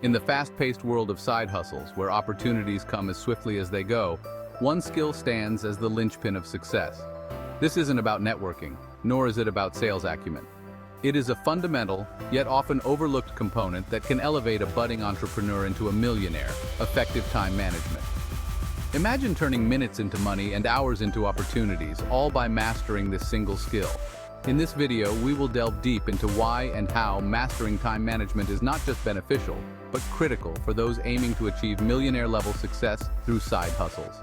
In the fast-paced world of side hustles, where opportunities come as swiftly as they go, one skill stands as the linchpin of success. This isn't about networking, nor is it about sales acumen. It is a fundamental, yet often overlooked component that can elevate a budding entrepreneur into a millionaire: effective time management. Imagine turning minutes into money and hours into opportunities, all by mastering this single skill. In this video, we will delve deep into why and how mastering time management is not just beneficial, but critical for those aiming to achieve millionaire-level success through side hustles.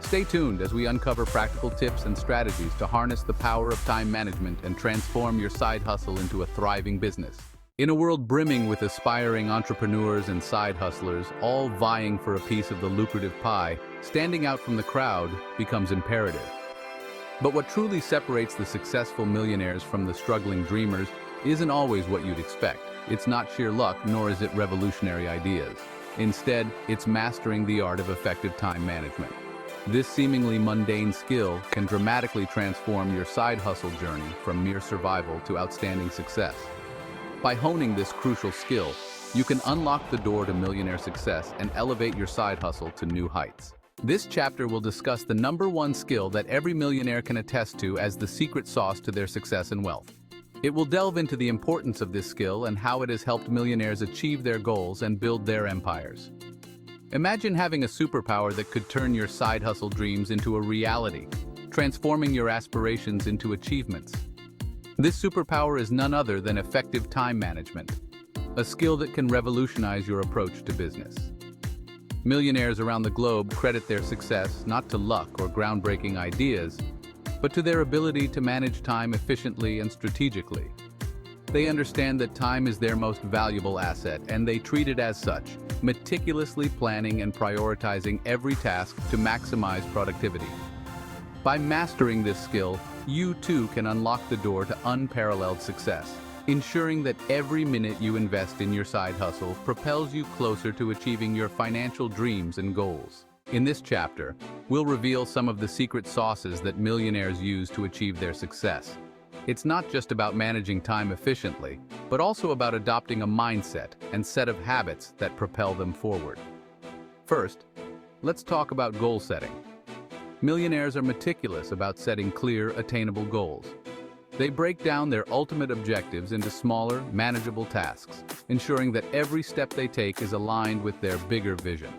Stay tuned as we uncover practical tips and strategies to harness the power of time management and transform your side hustle into a thriving business. In a world brimming with aspiring entrepreneurs and side hustlers, all vying for a piece of the lucrative pie, standing out from the crowd becomes imperative. But what truly separates the successful millionaires from the struggling dreamers isn't always what you'd expect. It's not sheer luck, nor is it revolutionary ideas. Instead, it's mastering the art of effective time management. This seemingly mundane skill can dramatically transform your side hustle journey from mere survival to outstanding success. By honing this crucial skill, you can unlock the door to millionaire success and elevate your side hustle to new heights. This chapter will discuss the #1 skill that every millionaire can attest to as the secret sauce to their success and wealth. It will delve into the importance of this skill and how it has helped millionaires achieve their goals and build their empires. Imagine having a superpower that could turn your side hustle dreams into a reality, transforming your aspirations into achievements. This superpower is none other than effective time management, a skill that can revolutionize your approach to business. Millionaires around the globe credit their success not to luck or groundbreaking ideas, but to their ability to manage time efficiently and strategically. They understand that time is their most valuable asset, and they treat it as such, meticulously planning and prioritizing every task to maximize productivity. By mastering this skill, you too can unlock the door to unparalleled success, ensuring that every minute you invest in your side hustle propels you closer to achieving your financial dreams and goals. In this chapter, we'll reveal some of the secret sauces that millionaires use to achieve their success. It's not just about managing time efficiently, but also about adopting a mindset and set of habits that propel them forward. First, let's talk about goal setting. Millionaires are meticulous about setting clear, attainable goals. They break down their ultimate objectives into smaller, manageable tasks, ensuring that every step they take is aligned with their bigger vision.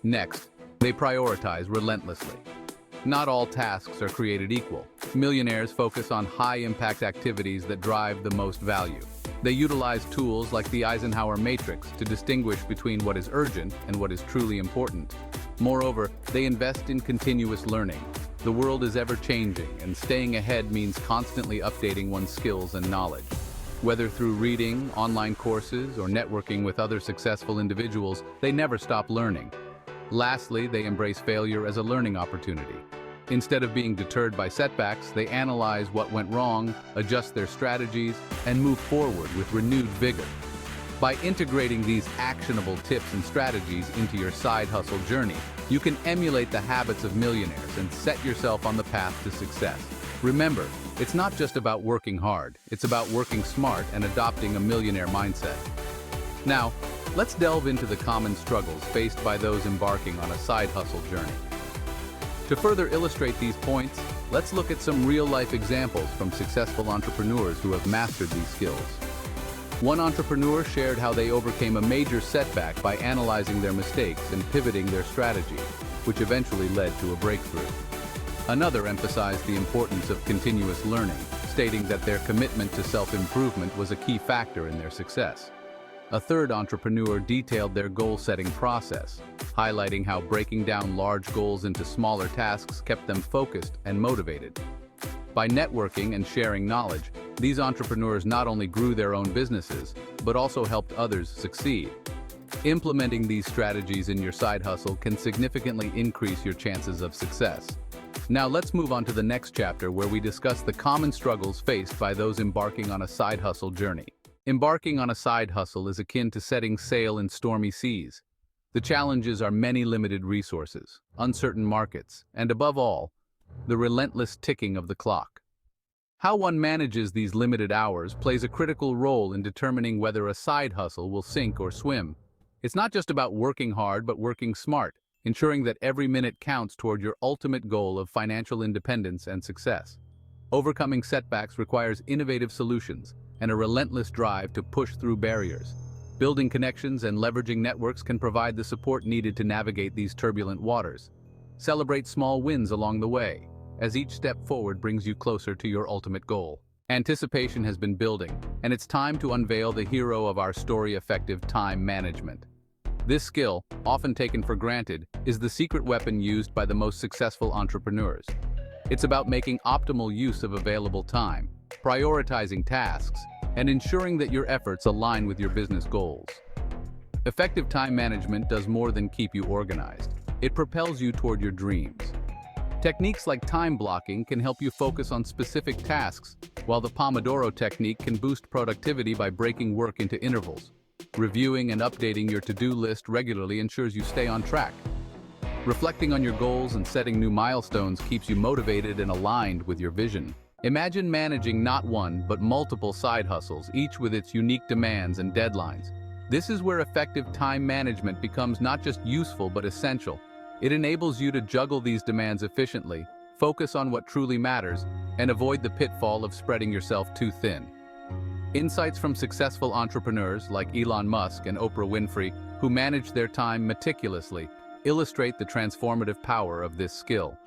Next, they prioritize relentlessly. Not all tasks are created equal. Millionaires focus on high-impact activities that drive the most value. They utilize tools like the Eisenhower matrix to distinguish between what is urgent and what is truly important. Moreover, they invest in continuous learning. The world is ever-changing, and staying ahead means constantly updating one's skills and knowledge. Whether through reading, online courses, or networking with other successful individuals, they never stop learning. Lastly, they embrace failure as a learning opportunity. Instead of being deterred by setbacks, they analyze what went wrong, adjust their strategies, and move forward with renewed vigor. By integrating these actionable tips and strategies into your side hustle journey, you can emulate the habits of millionaires and set yourself on the path to success. Remember, it's not just about working hard, it's about working smart and adopting a millionaire mindset. Now, let's delve into the common struggles faced by those embarking on a side hustle journey. To further illustrate these points, let's look at some real-life examples from successful entrepreneurs who have mastered these skills. One entrepreneur shared how they overcame a major setback by analyzing their mistakes and pivoting their strategy, which eventually led to a breakthrough. Another emphasized the importance of continuous learning, stating that their commitment to self-improvement was a key factor in their success. A third entrepreneur detailed their goal-setting process, highlighting how breaking down large goals into smaller tasks kept them focused and motivated. By networking and sharing knowledge, these entrepreneurs not only grew their own businesses, but also helped others succeed. Implementing these strategies in your side hustle can significantly increase your chances of success. Now let's move on to the next chapter, where we discuss the common struggles faced by those embarking on a side hustle journey. Embarking on a side hustle is akin to setting sail in stormy seas. The challenges are many limited resources, uncertain markets, and above all, the relentless ticking of the clock. How one manages these limited hours plays a critical role in determining whether a side hustle will sink or swim. It's not just about working hard, but working smart, ensuring that every minute counts toward your ultimate goal of financial independence and success. Overcoming setbacks requires innovative solutions and a relentless drive to push through barriers. Building connections and leveraging networks can provide the support needed to navigate these turbulent waters. Celebrate small wins along the way, as each step forward brings you closer to your ultimate goal. Anticipation has been building, and it's time to unveil the hero of our story: effective time management. This skill, often taken for granted, is the secret weapon used by the most successful entrepreneurs. It's about making optimal use of available time, prioritizing tasks, and ensuring that your efforts align with your business goals. Effective time management does more than keep you organized. It propels you toward your dreams. Techniques like time blocking can help you focus on specific tasks, while the Pomodoro technique can boost productivity by breaking work into intervals. Reviewing and updating your to-do list regularly ensures you stay on track. Reflecting on your goals and setting new milestones keeps you motivated and aligned with your vision. Imagine managing not one, but multiple side hustles, each with its unique demands and deadlines. This is where effective time management becomes not just useful, but essential. It enables you to juggle these demands efficiently, focus on what truly matters, and avoid the pitfall of spreading yourself too thin. Insights from successful entrepreneurs like Elon Musk and Oprah Winfrey, who manage their time meticulously, illustrate the transformative power of this skill.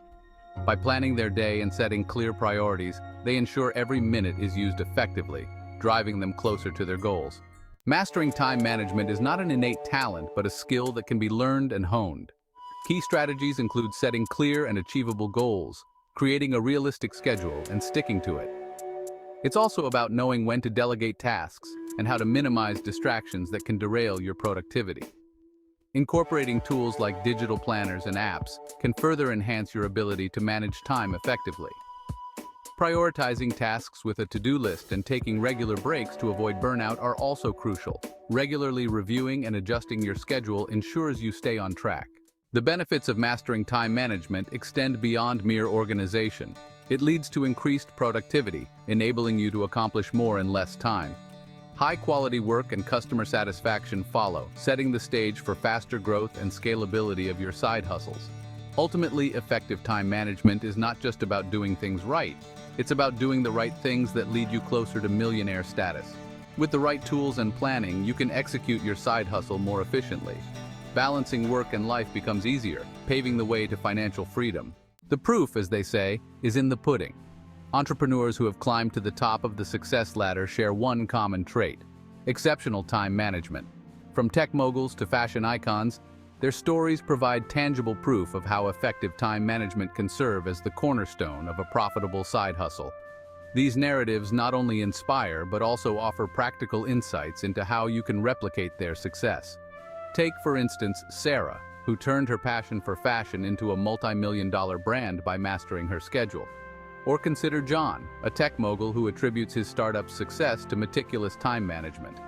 By planning their day and setting clear priorities, they ensure every minute is used effectively, driving them closer to their goals. Mastering time management is not an innate talent, but a skill that can be learned and honed. Key strategies include setting clear and achievable goals, creating a realistic schedule, and sticking to it. It's also about knowing when to delegate tasks and how to minimize distractions that can derail your productivity. Incorporating tools like digital planners and apps can further enhance your ability to manage time effectively. Prioritizing tasks with a to-do list and taking regular breaks to avoid burnout are also crucial. Regularly reviewing and adjusting your schedule ensures you stay on track. The benefits of mastering time management extend beyond mere organization. It leads to increased productivity, enabling you to accomplish more in less time. High-quality work and customer satisfaction follow, setting the stage for faster growth and scalability of your side hustles. Ultimately, effective time management is not just about doing things right. It's about doing the right things that lead you closer to millionaire status. With the right tools and planning, you can execute your side hustle more efficiently. Balancing work and life becomes easier, paving the way to financial freedom. The proof, as they say, is in the pudding. Entrepreneurs who have climbed to the top of the success ladder share one common trait: exceptional time management. From tech moguls to fashion icons, their stories provide tangible proof of how effective time management can serve as the cornerstone of a profitable side hustle. These narratives not only inspire, but also offer practical insights into how you can replicate their success. Take, for instance, Sarah, who turned her passion for fashion into a multi-million-dollar brand by mastering her schedule. Or consider John, a tech mogul who attributes his startup's success to meticulous time management.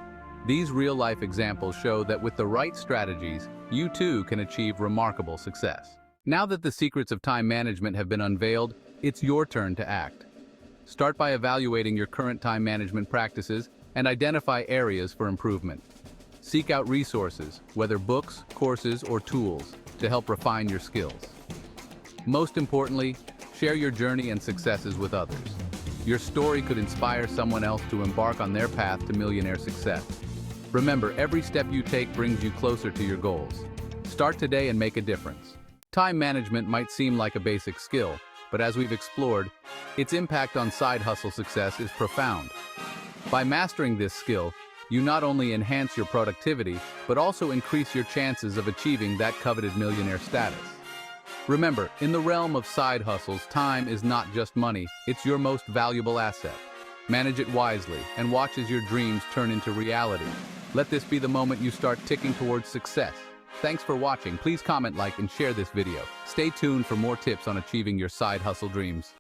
These real-life examples show that with the right strategies, you too can achieve remarkable success. Now that the secrets of time management have been unveiled, it's your turn to act. Start by evaluating your current time management practices and identify areas for improvement. Seek out resources, whether books, courses, or tools, to help refine your skills. Most importantly, share your journey and successes with others. Your story could inspire someone else to embark on their path to millionaire success. Remember, every step you take brings you closer to your goals. Start today and make a difference. Time management might seem like a basic skill, but as we've explored, its impact on side hustle success is profound. By mastering this skill, you not only enhance your productivity, but also increase your chances of achieving that coveted millionaire status. Remember, in the realm of side hustles, time is not just money, it's your most valuable asset. Manage it wisely and watch as your dreams turn into reality. Let this be the moment you start ticking towards success. Thanks for watching. Please comment, like, and share this video. Stay tuned for more tips on achieving your side hustle dreams.